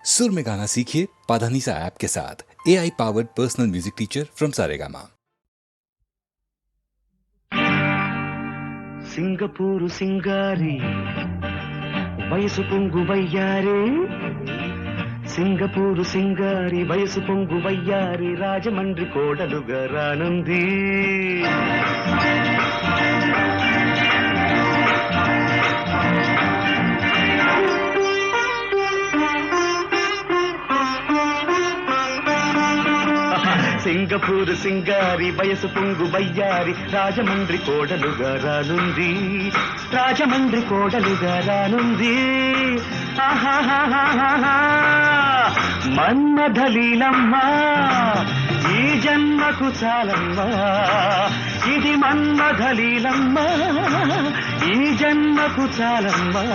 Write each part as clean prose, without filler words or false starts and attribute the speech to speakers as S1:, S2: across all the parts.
S1: सुर में गाना सीखिए पाधानीसा ऐप के साथ। AI powered personal music teacher from Saregama.
S2: Singapore సింగారి వయసు పొంగు వయ్యారే, సింగపూరు సింగారి వయసు పొంగు వయ్యారి, రాజమండ్రి కోడలుగా రానుంది. సింగపూరు సింగారి వయసు పొంగు వయ్యారి, రాజమండ్రి కోడలుగా రానుంది, రాజమండ్రి కోడలుగా రానుంది. మన్మథలీలమ్మా ఈ జన్మకు చాలమ్మా, ఇది మన్మథలీలమ్మా ఈ జన్మకు చాలమ్మా.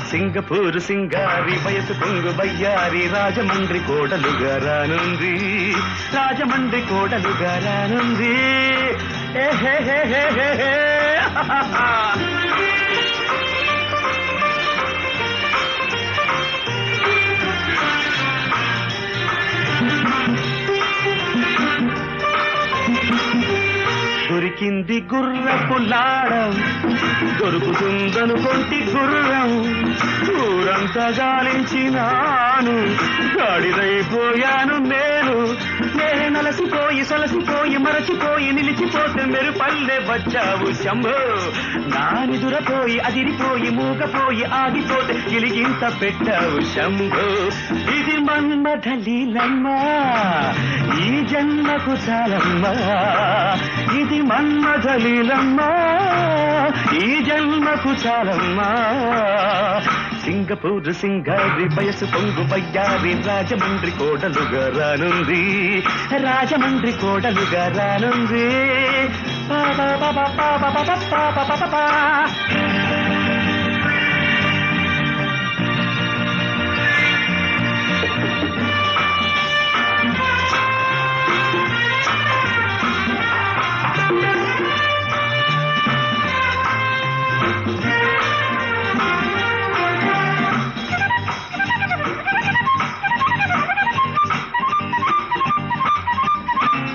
S2: సింగపూరు సింగారి వయసు పొంగు వయ్యారి, రాజమండ్రి కోడలుగా రానుంది, రాజమండ్రి కోడలుగా రానుంది. దొరికింది గుర్రపు లాడం, దొరుకుతుందను కొంటి గుర్రం, ఊరంతా గాలించినాను, గాడిదైపోయాను నేను. నేనే నలసిపోయి సొలసిపోయి మరచిపోయి నిలిచిపోతే మెరుపల్లె వచ్చావు శంభో. నానిదురపోయి అదిరిపోయి మూగపోయి ఆగిపోతే గిలిగింత పెట్టావు శంభో. ఇది మన్మథలీలమ్మా ఈ జన్మకు చాలమ్మా, ఇది మన్మథలీలమ్మా ఈ జన్మకు చాలమ్మా. సింగపూరు సింగారి వయసు పొంగు వయ్యారి, రాజమండ్రి కోడలుగా రానుంది, రాజమండ్రి కోడలుగా రానుంది.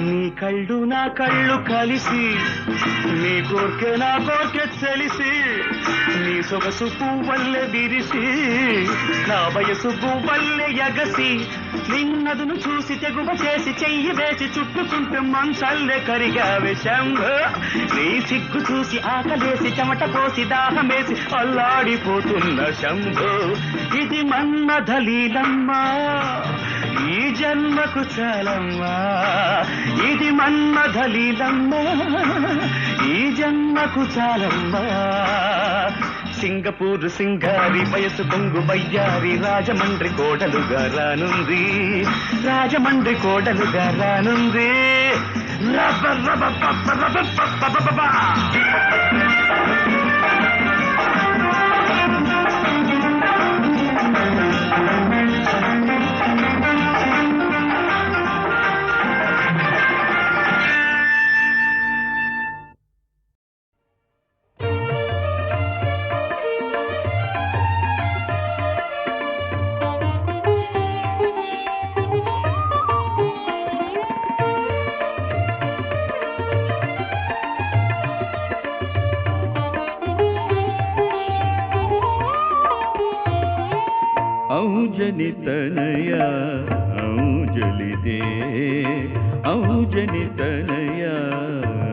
S2: నీ కళ్ళు నా కళ్ళు కలిసి, నీ కోర్కె నా కోర్కె తెలిసి, నీ సొగసు పువ్వల్లె విరిసి, నా వయసు పువ్వల్లె ఎగసి, నిన్నదును చూసి తెగువ చేసి చెయ్యి వేసి చుట్టుకుంటూ మంచల్లె కరిగావే శంభో. నీ సిగ్గు చూసి ఆకలేసి చెమట పోసి దాహమేసి అల్లాడిపోతున్న శంభో. ఇది మన్మథలీలమ్మా ఈ జన్మకు చాలమ్మా, ఇది మన్మథలీలమ్మా ఈ జన్మకు చాలమ్మా. సింగపూరు సింగారి వయసు పొంగు వయ్యారి, రాజమండ్రి కోడలుగా రానుంది, రాజమండ్రి కోడలుగా రానుంది.
S3: ಔಜನಿತನಯ ಔಜಲಿದೆ, ಔಜನಿತನಯ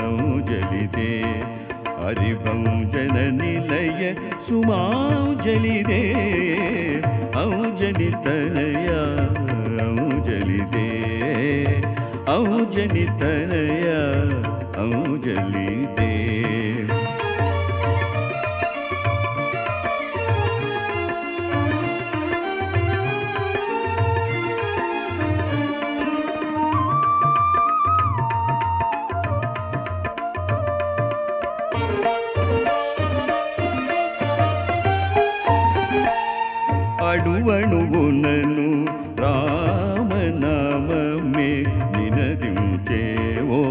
S3: ಔಜಲಿದೆ, ಹರಿಭಂಜನ ನಿಲಯ ಸುಮೌಜಲಿದೆ, ಔಜನಿತನಯ ಔಜಲಿದೆ, ಔಜನಿತನಯ ಔಜಲಿದೆ. అణువణువునను రామనామమే నినదించేవో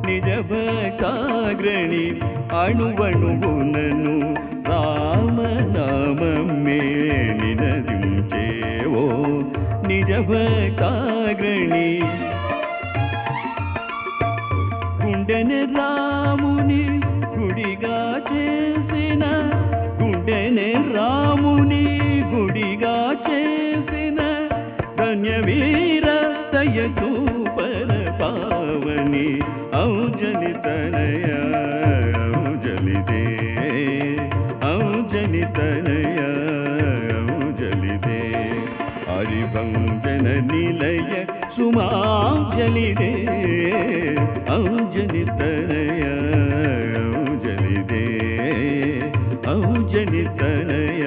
S3: నిజ భక్తాగ్రణి, అణువణువునను రామనామమే నినదించే ఓ నిజ భక్తాగ్రణి గుండెని రాముని గుడిగా చేసిన గుండెని రాముని గుడిగా చేసిన ధన్యవీర దయచూపర పావని ఔజని తనయ ఔజలిదే ఔజని తనయ ఔజలిదే హరిభంజన నిలయ సుమాంజలిదే ఔజని తనయ ఔజలిదే ఔజని తనయ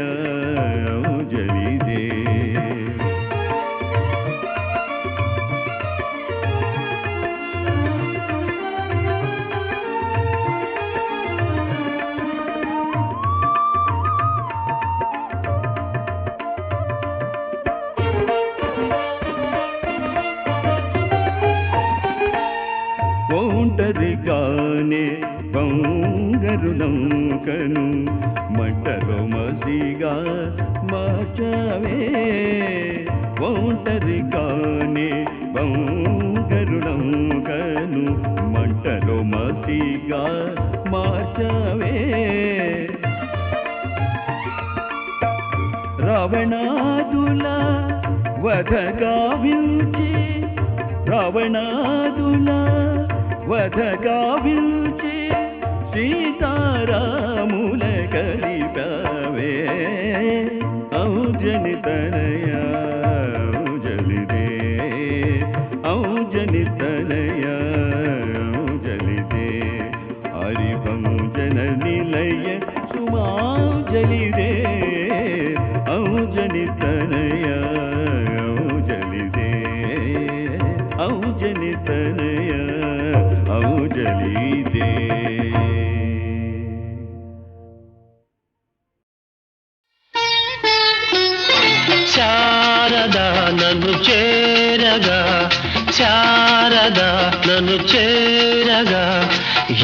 S3: ఔజలిదే ఒంటరిగానే బంగారు లంకను మంటలో మసిగా మార్చవే ఒంటరిగానే బంగారు లంకను మంటలో మసిగా మార్చవే రావణాదుల వధగావించి రావణాదుల వధగావించి సీతారాముల కలిపావే ఔజని తనయ ఔజలిదే ఔజని తనయ ఔజలిదే హరిభంజన నిలయ సుమాంజలిదే ఔజని తనయ ఔజలిదే ఔజని తనయ ఔజలిదే
S4: శారదా నన్ను చేరగా శారదా నన్ను చేరగా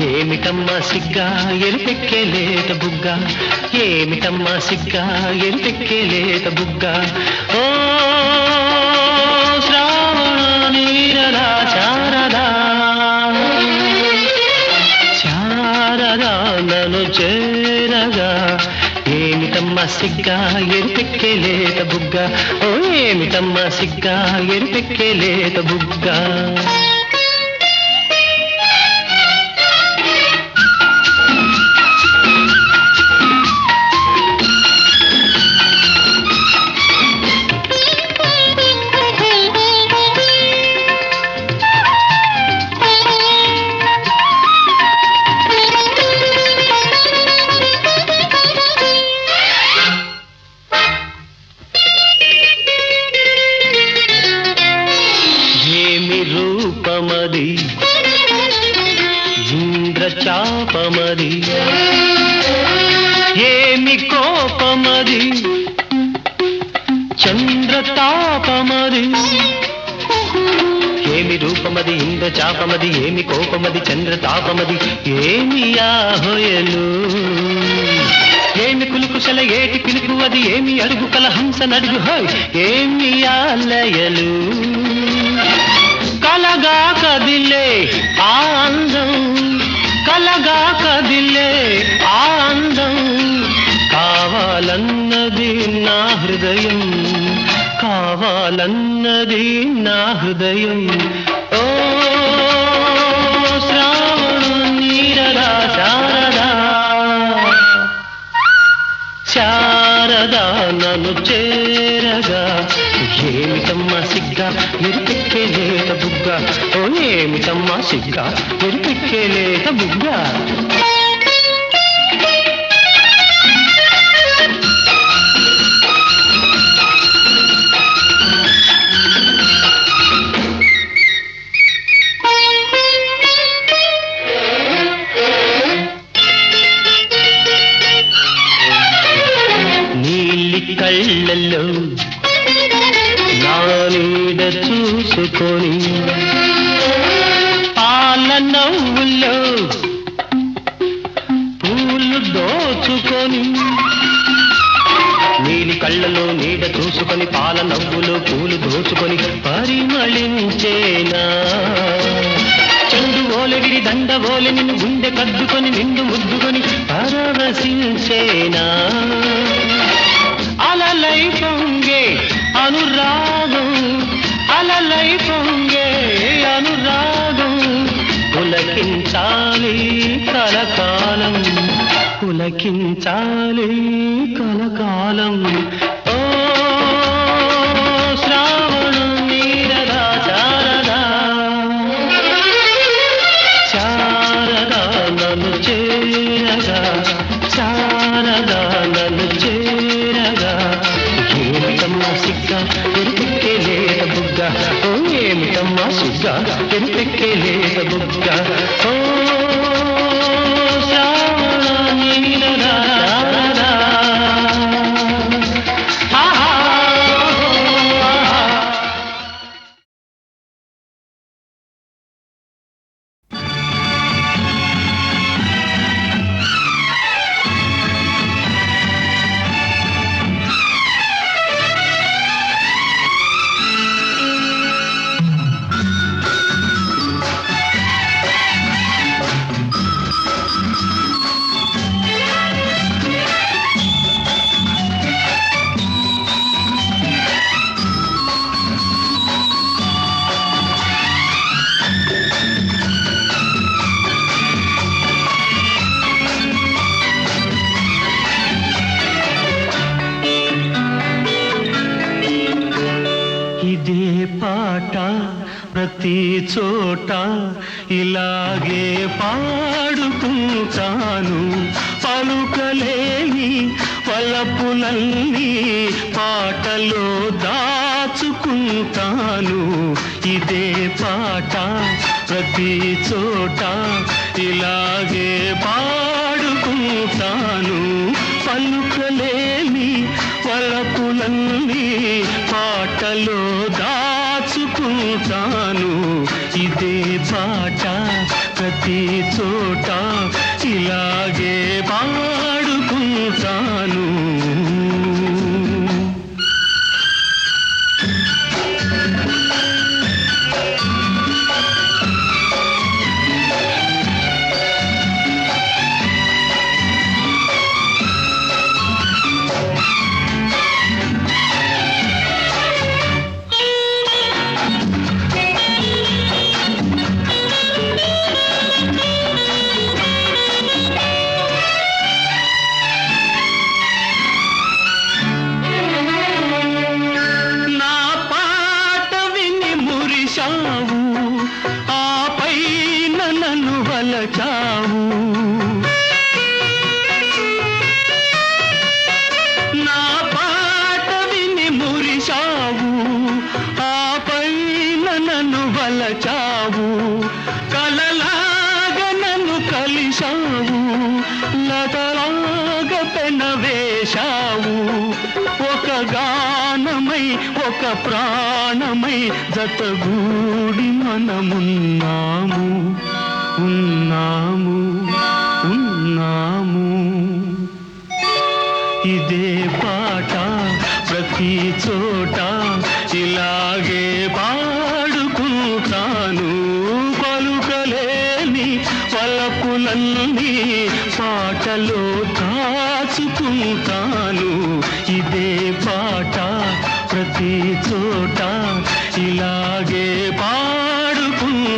S4: ఏమిటమ్మా సిగ్గా ఎరిపెక్కేలేత బుగ్గ ఏమిటమ్మా సిగ్గా ఎరిపెక్కేలేత బుగ్గ ఓ శ్రావణ నీరలా శారదా శారదా నన్ను చేరగా ఏమిటమ్మా సిగ్గా ఎరిపెక్కేలేత బుగ్గ ఓ ఏమిటమ్మా సిగ్గా ఎరిపెక్కేలేత బుగ్గ రూపమది ఇంద్రచాపమది ఏమి కోపమది చంద్రతాపమది ఏమి రూపమది ఇంద్రచాపమది ఏమి కోపమది చంద్రతాపమది ఏమి ఆహోయలు ఏమి కులుకుశల ఏటి పిలుపు అది ఏమి అడుగు కల హంస నడుగు హాయ్ ఏమి ఆలయలు కలగా కదిలే ఆనందం కలగా కదిలే ఆనందం కావాలన్నది నా హృదయం కావాలన్నది నా హృదయం ఓ శ్రావణ నీరలా శారదా శారదా నన్ను చేరగా ఏమిటమ్మా సిగ్గా ఎరిపెక్కేలేత బుగ్గ ఓ ఏమిటమ్మా సిగ్గా ఎరిపెక్కేలేత బుగ్గ నీలి కళ్ళల్లో నా నీడ చూసుకొని పాల నవ్వుల్లో పూలు దోచుకొని నీ నీలి కళ్ళలో నీడ చూసుకొని పాల నవ్వులో పూలు దోచుకొని పరిమళించేనా చెండు ఓలెగిరి దండ ఓలె నిన్ను గుండె కద్దుకొని నిండు ముద్దుకొని పరవశించేనా అలలై పొంగే అనురాగం అలలై పొంగే అనురాగం పులకించాలి కలకాలం పులకించాలి కలకాలం ఓ శ్రావణం నీరదా శారదా శారదా నన్ను చేరగా శారదా నన్ను చేరగా ఏమిటమ్మా సిగ్గ ఎరుపెక్కే లేత బుగ్గ ఓ ఏమిటమ్మా సిగ్గ ఎరుపెక్కే లేత బుగ్గ ఓ ప్రతి చోట ఇలాగే పాడుకుంటాను పలుకలేని పలపులన్నీ పాటలో దాచుకుంటాను ఇదే పాట ప్రతి చోట ఇలాగే పాడుకుంటాను పలుకలేని పలపులన్నీ పాటలో దాచుకుంటాను ఇదే పాట ప్రతి చోట ఇలాగే పాడుకుంటాను ఒక ప్రాణమై జతగూడి మనమున్నాము ఉన్నాము ఉన్నాము ఇదే పాట ప్రతి చోట ఇలాగే పాడుకుంటాను పలుకలేని పలపులన్నీ పాటలో దాచుకుంటాను ఇదే పాట ప్రతి చోట ఇలాగే పాడుకుంటాను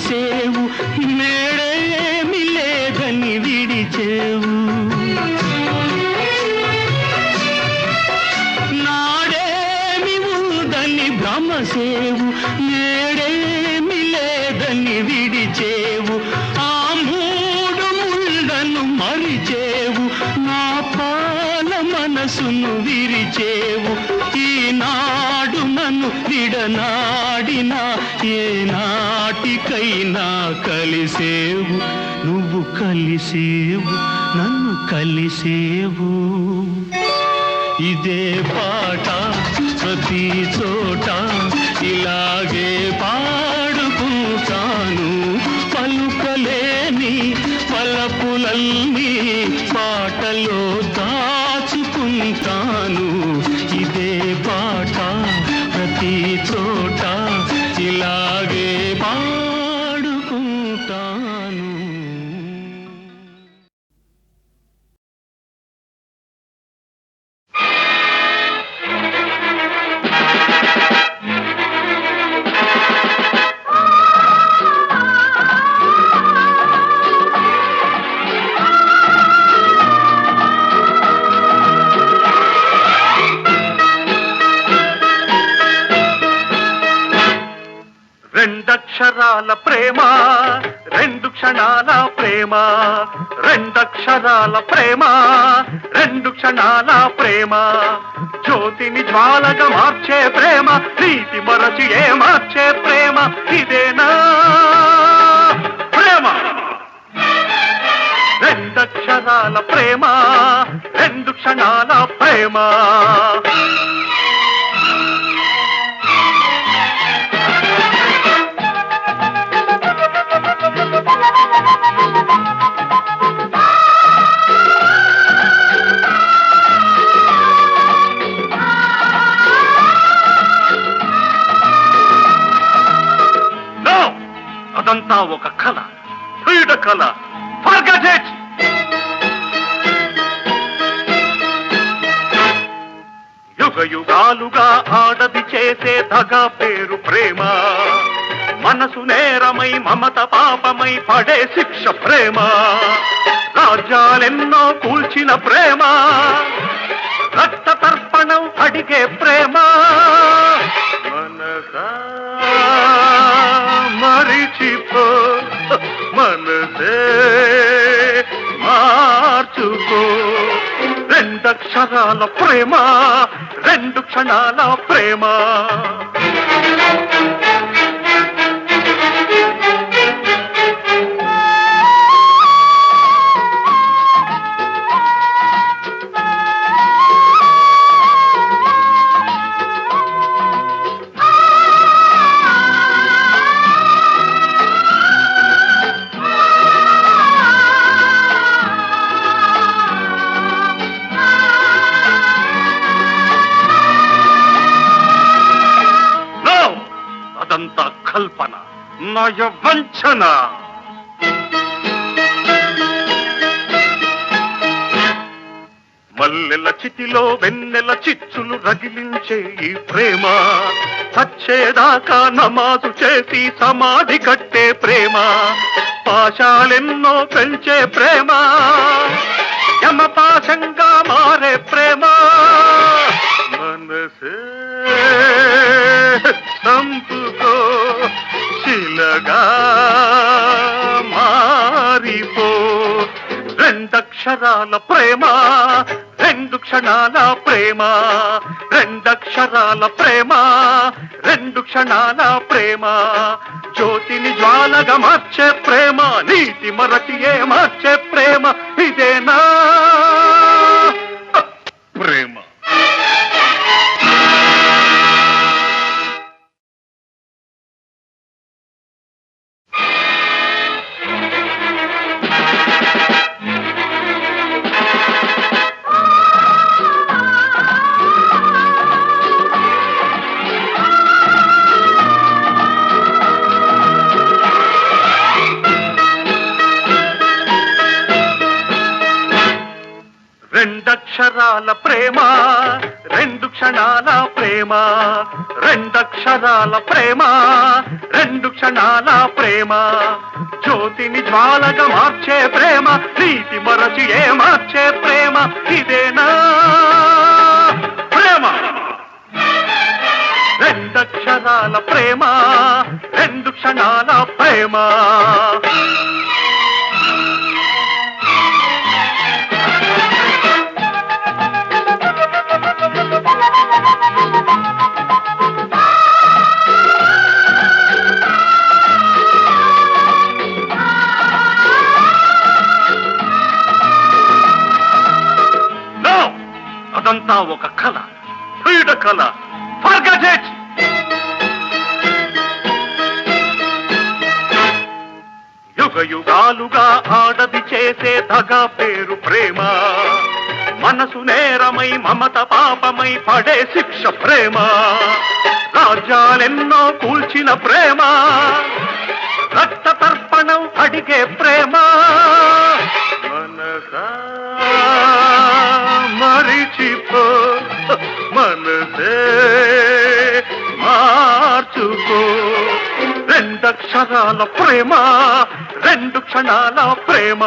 S4: సేవు నేడేమి లేదని విడిచేవు నాడేమి ఉందని భ్రమసేవు నేడే మరిచేవు, ఆ మూడు ముళ్ళను మరిచేవు, నా పాల మనసును విరిచేవు. ఈనాడు నన్ను విడనాడినా ఏనాటికైనా కలిసేవు, నువ్వు కలిసేవు, నన్ను కలిసేవు. ఇదే పాట ప్రతి చోట ఇలాగే పాడుకుంటాను. పలుకలేని పలపులన్నీ పాటలో దాచుకుంటాను. ఇదే పాట ప్రతి చోట ఇలాగే పాడుకుంటాను.
S2: రెండక్షరాల ప్రేమ, రెండు క్షణాల ప్రేమ, రెండక్షరాల ప్రేమ, రెండు క్షణాల ప్రేమ. జ్యోతిని జ్వాలగా మార్చే ప్రేమ, నీతి మరచి ఏ మార్చే ప్రేమ. ఇదేనా ప్రేమ? రెండక్షరాల ప్రేమ, రెండు క్షణాల ప్రేమ. అదంతా ఒక కళ, క్రీడ కళ. Forget it. యుగ యుగాలుగా ఆడది చేసే దగా పేరు ప్రేమ. మనసు నేరమై మమత పాపమై పడే శిక్ష ప్రేమ. రాజ్యాలెన్నో కూల్చిన ప్రేమ, రక్త తర్పణం అడిగే ప్రేమ. మనసా మరిచిపో, మనసే మార్చుకో. రెండక్షరాల ప్రేమ, రెండు క్షణాల ప్రేమ. అదంతా కల్పన, నయ వంచన. మల్లెల చితిలో వెన్నెల చిచ్చులు రగిలించే ఈ ప్రేమ. చచ్చేదాకా నమాజు చేసి సమాధి కట్టే ప్రేమ. పాశాలెన్నో పెంచే ప్రేమ, యమపాశంగా మారే ప్రేమ. మనసే సంపుకో, శిలగా మారిపో. రెండక్షరాల ప్రేమ, రెండు క్షణాల ప్రేమ. రెండక్షరాల ప్రేమ, రెండు క్షణాల ప్రేమ. జ్యోతిని జ్వాలగా మార్చే ప్రేమ, నీతి మరచి ఏ మార్చే ప్రేమ. ఇదేనా ప్రేమ? రెండక్షరాల ప్రేమ, రెండు క్షణాల ప్రేమ. రెండక్షరాల ప్రేమ, రెండు క్షణాల ప్రేమ. జ్యోతిని జ్వాలగా మార్చే ప్రేమ, నీతి మరచి ఏ మార్చే ప్రేమ. ఇదేనా ప్రేమ? రెండక్షరాల ప్రేమ, రెండు క్షణాల ప్రేమ. అదంతా ఒక కళ, పీడ కళ. Forget it! యుగ యుగాలుగా ఆడది చేసే దగా పేరు ప్రేమ. మనసు నేరమై మమత పాపమై పడే శిక్ష ప్రేమ. రాజ్యాలెన్నో కూల్చిన ప్రేమ, రక్త తర్పణం అడిగే ప్రేమ. మనసా మరిచిపో, మనసే మార్చుకో. రెండక్షరాల ప్రేమ, రెండు క్షణాల ప్రేమ.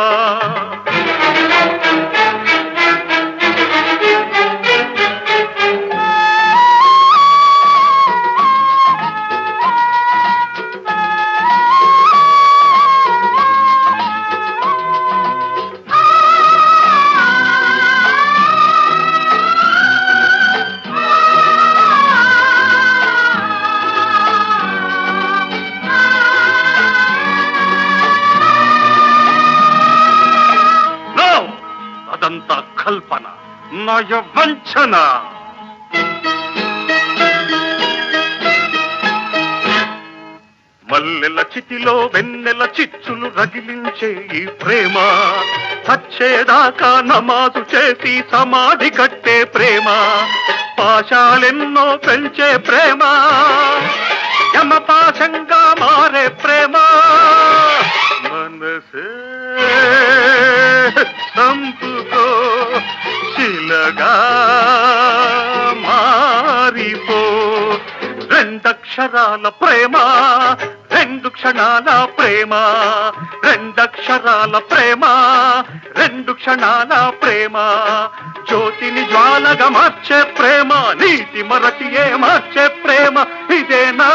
S2: అదంతా కల్పన, నయ వంచన. మల్లెల చితిలో వెన్నెల చిచ్చులు రగిలించే ఈ ప్రేమ. చచ్చేదాకా నమాజు చేసి సమాధి కట్టే ప్రేమ. పాశాలెన్నో పెంచే ప్రేమ, యమపాశంగా మారే ప్రేమ. మనసే సంపుకో, శిలగా మారిపో. రెండక్షరాల ప్రేమ, రెండు క్షణాల ప్రేమ. రెండక్షరాల ప్రేమ, రెండు క్షణాల ప్రేమ. జ్యోతిని జ్వాలగా మార్చే ప్రేమ, నీతి మరచియే మార్చే ప్రేమ. ఇదేనా